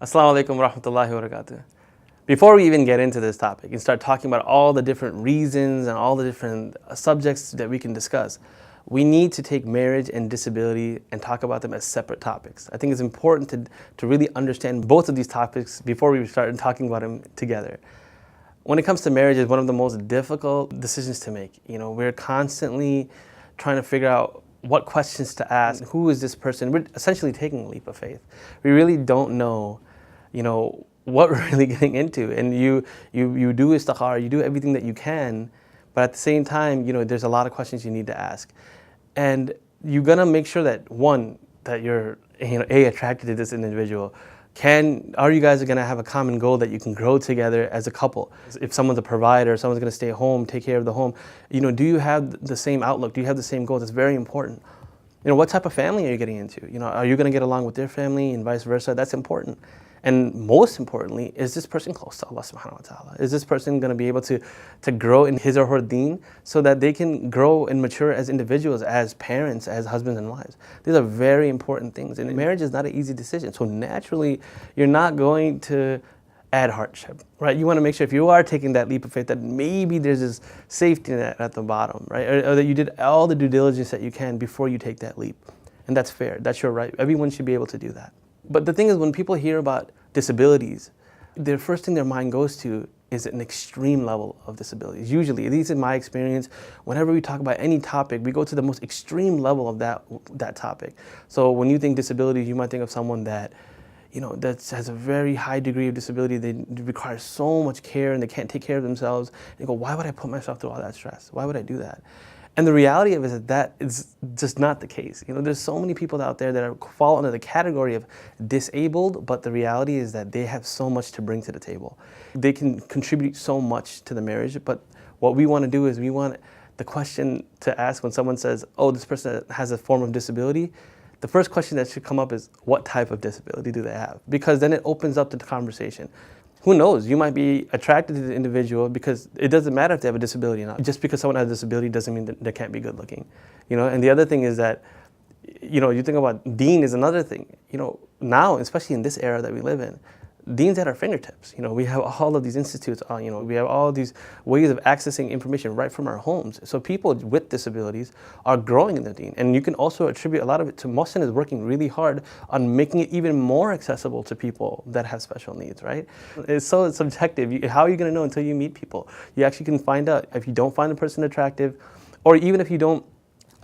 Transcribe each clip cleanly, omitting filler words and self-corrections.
Assalamu alaikum wa rahmatullahi wa barakatuh. Before we even get into this topic and start talking about all the different reasons and all the different subjects that we can discuss, we need to take marriage and disability and talk about them as separate topics. I think it's important to really understand both of these topics before we start talking about them together. When it comes to marriage, it's one of the most difficult decisions to make. We're constantly trying to figure out what questions to ask, who is this person? We're essentially taking a leap of faith. We really don't know, what we're really getting into. And you do istikhara, you do everything that you can, but at the same time, there's a lot of questions you need to ask. And you're gonna make sure that one, that you're attracted to this individual. Are you guys gonna have a common goal that you can grow together as a couple? If someone's a provider, someone's gonna stay home, take care of the home, do you have the same outlook? Do you have the same goals? That's very important. What type of family are you getting into? Are you gonna get along with their family and vice versa? That's important. And most importantly, is this person close to Allah subhanahu wa ta'ala? Is this person gonna be able to grow in his or her deen so that they can grow and mature as individuals, as parents, as husbands and wives? These are very important things. And marriage is not an easy decision. So naturally, you're not going to add hardship, right? You wanna make sure if you are taking that leap of faith that maybe there's this safety net at the bottom, right? Or that you did all the due diligence that you can before you take that leap. And that's fair, that's your right. Everyone should be able to do that. But the thing is, when people hear about disabilities, the first thing their mind goes to is an extreme level of disabilities. Usually, at least in my experience, whenever we talk about any topic, we go to the most extreme level of that topic. So when you think disabilities, you might think of someone that that has a very high degree of disability. They require so much care and they can't take care of themselves. They go, why would I put myself through all that stress? Why would I do that? And the reality of it is that is just not the case. There's so many people out there that fall under the category of disabled, but the reality is that they have so much to bring to the table. They can contribute so much to the marriage, but what we want to do is we want the question to ask when someone says, oh, this person has a form of disability, the first question that should come up is, what type of disability do they have? Because then it opens up the conversation. Who knows? You might be attracted to the individual because it doesn't matter if they have a disability or not. Just because someone has a disability doesn't mean that they can't be good looking. And the other thing is that, you think about deen is another thing. Now, especially in this era that we live in, deen's at our fingertips. We have all of these institutes, we have all these ways of accessing information right from our homes. So people with disabilities are growing in the deen. And you can also attribute a lot of it to Muhsen is working really hard on making it even more accessible to people that have special needs, right? It's so subjective. How are you gonna know until you meet people? You actually can find out if you don't find a person attractive, or even if you don't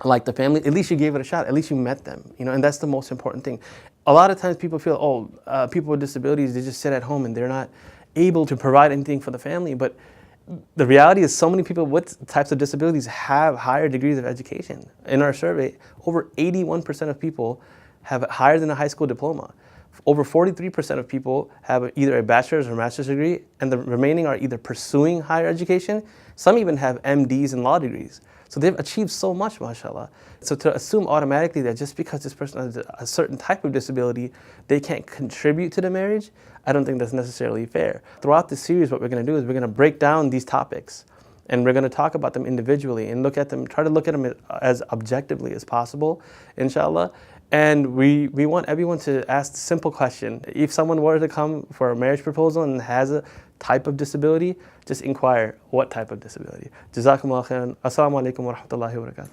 like the family, at least you gave it a shot, at least you met them, and that's the most important thing. A lot of times people feel, people with disabilities, they just sit at home and they're not able to provide anything for the family, but the reality is so many people with types of disabilities have higher degrees of education. In our survey, over 81% of people have higher than a high school diploma. Over 43% of people have either a bachelor's or master's degree, and the remaining are either pursuing higher education. Some even have MDs and law degrees. So they've achieved so much, mashallah. So to assume automatically that just because this person has a certain type of disability, they can't contribute to the marriage, I don't think that's necessarily fair. Throughout this series, what we're gonna do is we're gonna break down these topics and we're gonna talk about them individually and try to look at them as objectively as possible, inshallah. And we want everyone to ask the simple question. If someone were to come for a marriage proposal and has a type of disability, just inquire what type of disability. Jazakumullah khairan. Assalamu alaikum wa rahmatullahi wa barakatuh.